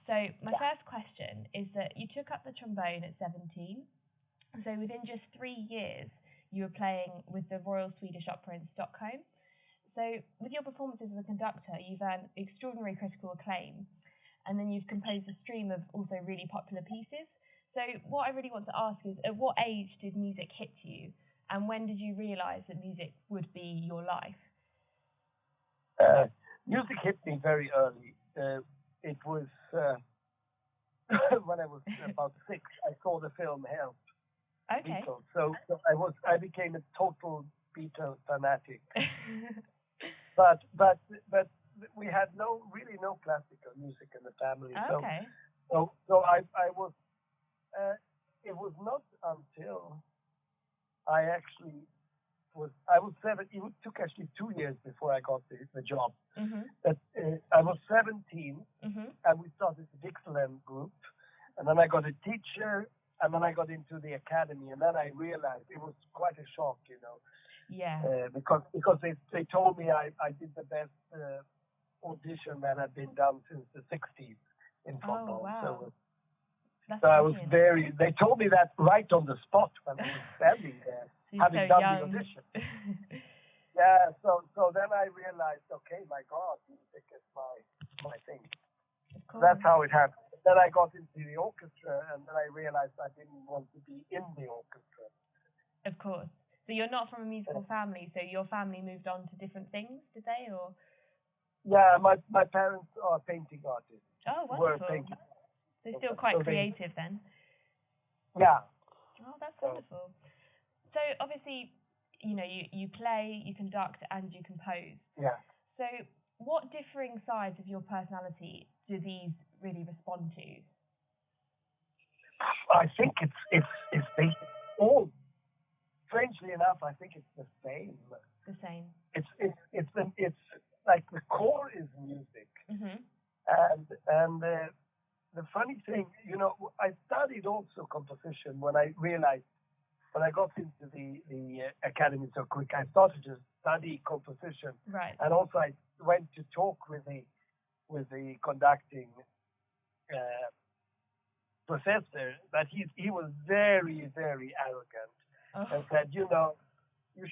So my first question is that you took up the trombone at 17. So within just 3 years, you were playing with the Royal Swedish Opera in Stockholm. So with your performances as a conductor, you've earned extraordinary critical acclaim, and then you've composed a stream of also really popular pieces. So what I really want to ask is, at what age did music hit you, and when did you realise that music would be your life? Music hit me very early. It was when I was about 6. I saw the film Help. Okay. Beatles. So I became a total Beatles fanatic. but we had no classical music in the family. Okay. So I was. It was not until I was 7. It took actually 2 years before I got the job. Mm-hmm. But I was 17, and we started the Dixieland group, and then I got a teacher, and then I got into the academy, and then I realized it was quite a shock, Yeah. because they told me I did the best audition that had been done since the 60s in trombone. Oh, wow. So I was they told me that right on the spot when I was standing there, having done the audition. Yeah, so then I realized, okay, my God, music is my thing. That's how it happened. Then I got into the orchestra, and then I realized I didn't want to be in the orchestra. Of course. So you're not from a musical family, so your family moved on to different things, did they, or? Yeah, my parents are painting artists. Oh, wonderful. So still quite creative then? Yeah. Oh, that's wonderful. So obviously, you play, you conduct, and you compose. Yeah. So what differing sides of your personality do these really respond to? I think it's all. Strangely enough, I think it's the same. The same. It's like the core is music, and the funny thing, I studied also composition when I got into the academy so quick. I started to study composition, right? And also I went to talk with the conducting professor, but he was very, very arrogant and said, you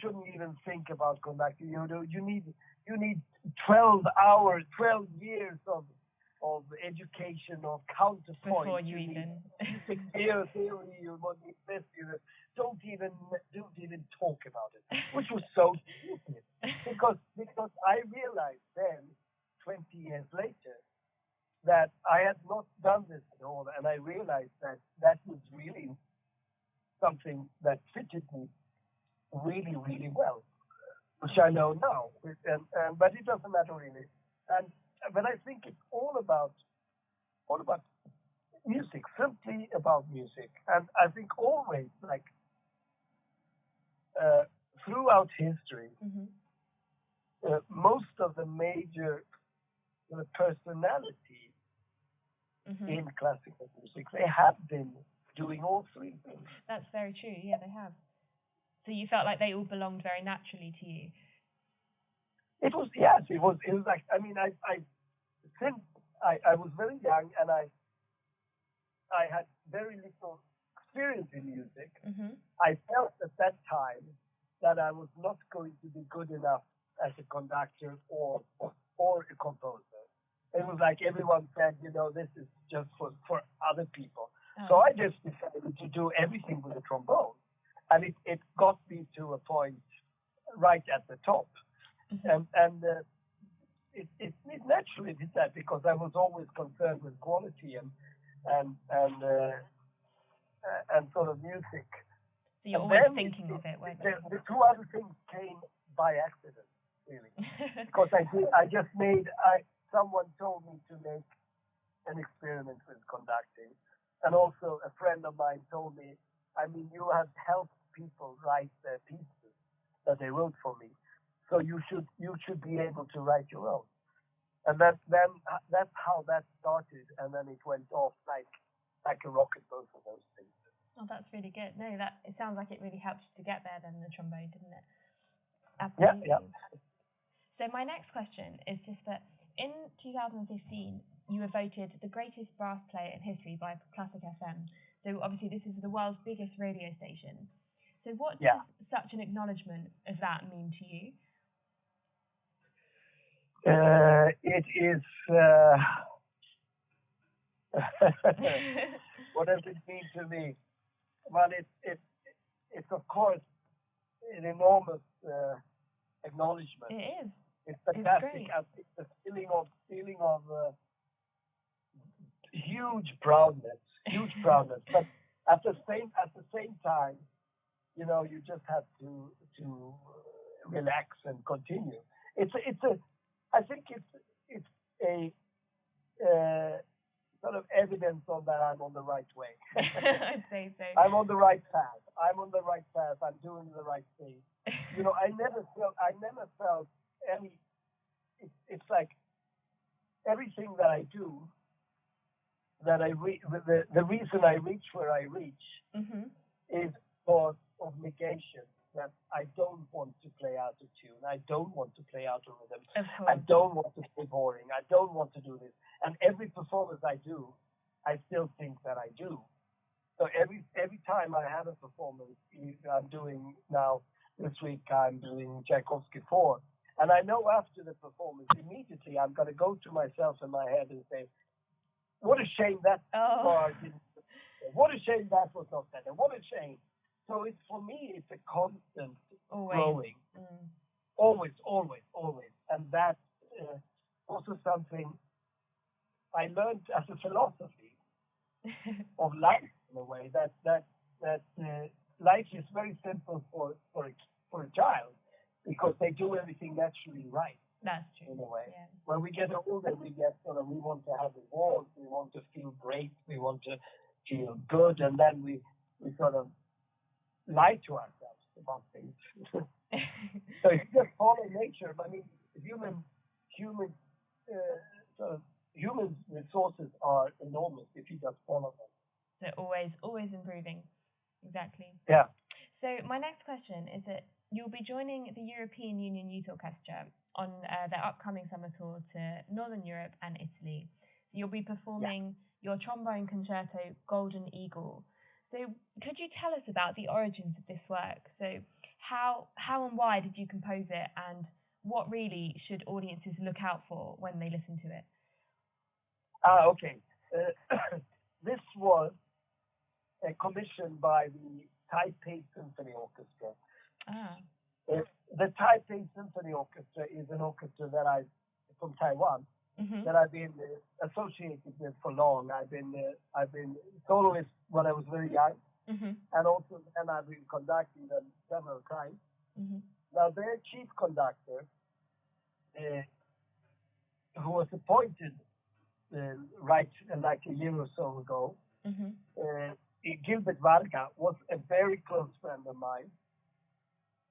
shouldn't even think about conducting. You need 12 years of education of counterpoint. Before you even theory, you need this. Don't even talk about it, which was so stupid because I realized then, 20 years later, that I had not done this at all, and I realized that was really something that fitted me really, really well, which I know now. But it doesn't matter really. But I think it's all about music, simply about music. And I think always, like throughout history, most of the major personalities in classical music, they have been doing all three things. That's very true. Yeah, they have. So you felt like they all belonged very naturally to you. It was like, I mean, since I was very young and I had very little experience in music, I felt at that time that I was not going to be good enough as a conductor or a composer. It was like everyone said, this is just for other people. Oh. So I just decided to do everything with the trombone. And it got me to a point right at the top. And it naturally did that because I was always concerned with quality and sort of music. So you're always thinking of it, weren't you? The two other things came by accident, really, because someone told me to make an experiment with conducting, and also a friend of mine told me, you have helped people write their pieces that they wrote for me, so you should be able to write your own. And that's how that started, and then it went off like a rocket, both of those things. Oh, that's really good. No, it sounds like it really helped you to get there then, the trombone, didn't it? Absolutely. Yeah. So my next question is just that in 2015, you were voted the greatest brass player in history by Classic FM. So obviously this is the world's biggest radio station. So what does such an acknowledgement as that mean to you? It is. What does it mean to me? Well, it's of course an enormous acknowledgement. It is. It's fantastic. It's a feeling of huge proudness. But at the same time, you know, you just have to relax and continue. I think it's a sort of evidence of that I'm on the right way. I'd say so. I'm on the right path. I'm doing the right thing. You know, I never felt any. It's like everything that I do. That the reason I reach where I reach is because of negation. That I don't want to play out of tune. I don't want to play out of rhythm. I don't want to be boring. I don't want to do this. And every performance I do, I still think that I do. So every time I have a performance, I'm doing now this week. I'm doing Tchaikovsky 4, and I know after the performance, immediately I'm going to go to myself in my head and say, "What a shame that part didn't. What a shame that was not said. And what a shame." So for me, it's a constant growing. Always. And that's also something I learned as a philosophy of life in a way, that life is very simple for a child because they do everything naturally right. That's true. In a way. Yeah. When we get older, we want to have rewards, we want to feel great, we want to feel good, and then we sort of lie to ourselves about things. So if you just follow nature, I mean, human resources are enormous if you just follow them. So always improving. Exactly. Yeah. So my next question is that you'll be joining the European Union Youth Orchestra on their upcoming summer tour to Northern Europe and Italy. So you'll be performing your trombone concerto, Golden Eagle. So could you tell us about the origins of this work? So how and why did you compose it, and what really should audiences look out for when they listen to it? Okay. This was commissioned by the Taipei Symphony Orchestra. The Taipei Symphony Orchestra is an orchestra from Taiwan that I've been associated with for long. I've been soloist when I was very young, and also then I've been conducting them several times. Now their chief conductor, who was appointed right like a year or so ago, Gilbert Varga, was a very close friend of mine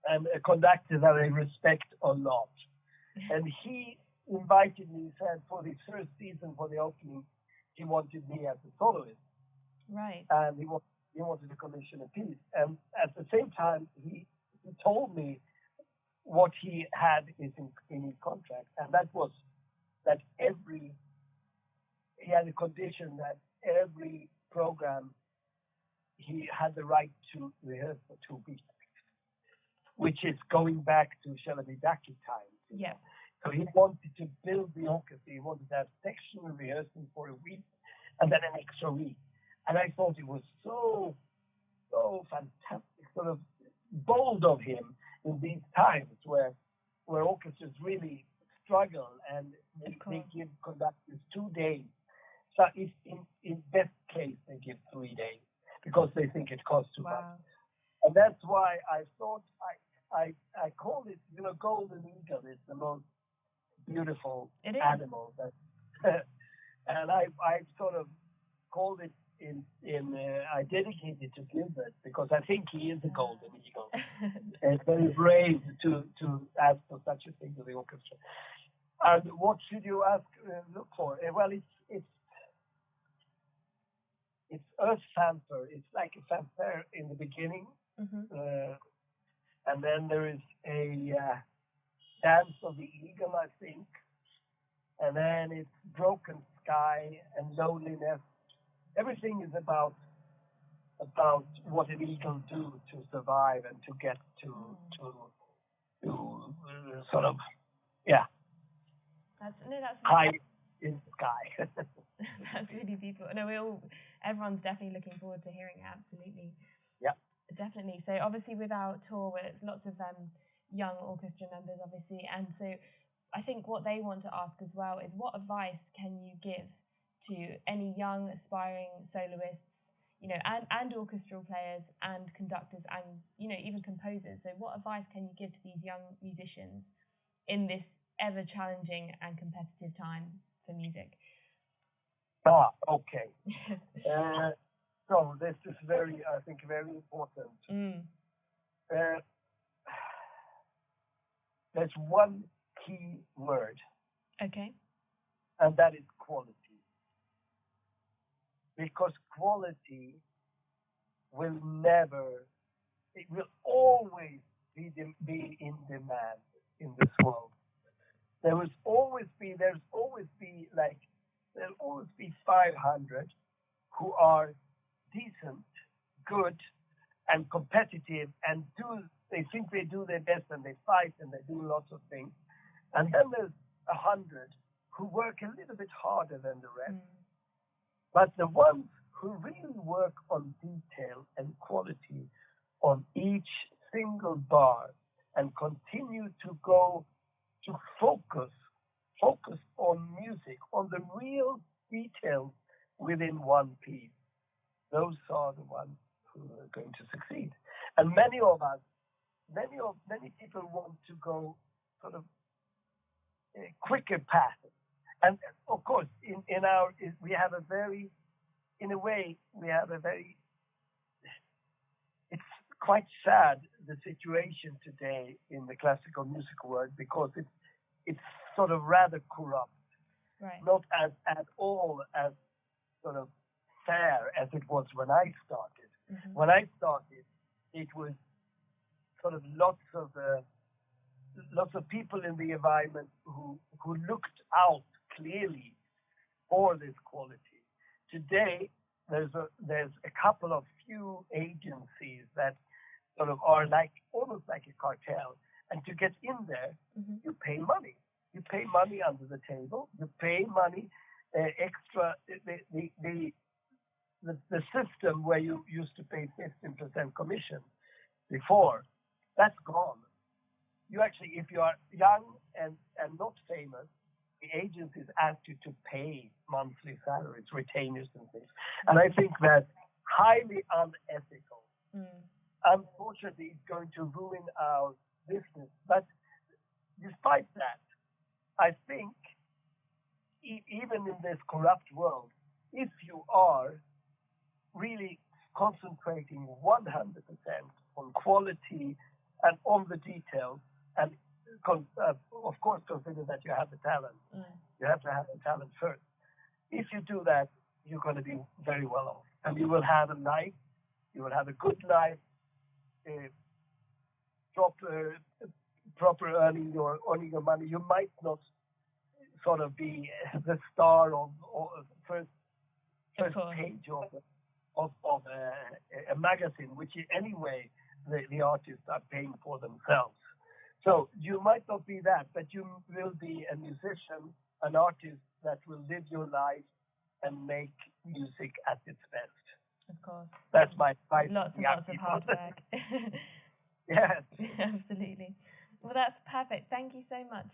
and a conductor that I respect a lot. And he invited me, he said, for the first season, for the opening, he wanted me as a soloist. Right. And he wanted to commission a piece. And at the same time, he told me what he had in his contract. And that was that he had a condition that every program he had the right to rehearse for 2 weeks, which is going back to Shalabi-Daki times. Yeah. So he wanted to build the orchestra. He wanted to have sectional rehearsing for a week and then an extra week. And I thought it was so fantastic, sort of bold of him in these times where orchestras really struggle and they give conductors 2 days. So if in best case they give 3 days because they think it costs too much. And that's why I thought I called it, Golden Eagle is the most beautiful animal and I sort of called it I dedicated it to Gilbert because I think he is a golden eagle. And it's very brave to ask for such a thing to the orchestra. And what should you look for? Well, it's Earth fanfare. It's like a fanfare in the beginning, and then there is a dance of the eagle, I think, and then it's broken sky and loneliness. Everything is about what an eagle do to survive and to get to sort of That's high in the sky. that's really beautiful. No, everyone's definitely looking forward to hearing it. Absolutely. Yeah. Definitely. So obviously with our tour, it's lots of young orchestra members, obviously, and so I think what they want to ask as well is what advice can you give to any young aspiring soloists, and orchestral players and conductors and even composers. So what advice can you give to these young musicians in this ever challenging and competitive time for music? Okay. So this is I think very important. There's one key word. Okay. And that is quality. Because quality will always be in demand in this world. There'll always be 500 who are decent, good, and competitive, and they think they do their best, and they fight, and they do lots of things. And then there's 100 who work a little bit harder than the rest. But the ones who really work on detail and quality on each single bar and continue to focus on music, on the real details within one piece, those are the ones who are going to succeed. And many people want to go sort of a quicker path. And of course, we have a very, it's quite sad, the situation today in the classical music world, because it's sort of rather corrupt. Right. Not at all as sort of fair as it was when I started. Mm-hmm. When I started, it was sort of lots of people in the environment who looked out clearly for this quality. Today, there's a couple of few agencies that sort of are almost like a cartel, and to get in there, mm-hmm. you pay money. You pay money under the table. You pay money extra. The system where you used to pay 15% commission before, that's gone. You actually, if you are young and not famous, the agencies ask you to pay monthly salaries, retainers and things. And I think that's highly unethical. Unfortunately, it's going to ruin our business. But despite that, I think even in this corrupt world, if you are really concentrating 100% on quality and on the details, and of course consider that you have the talent. You have to have the talent first. If you do that, you're going to be very well off, and you will have a life. You will have a good life, proper earning your money. You might not sort of be the star of first page of a magazine, which anyway the artists are paying for themselves. So you might not be that, but you will be a musician, an artist that will live your life and make music at its best. Of course. That's my advice. Lots and lots of hard work. Yes. Absolutely. Well, that's perfect. Thank you so much.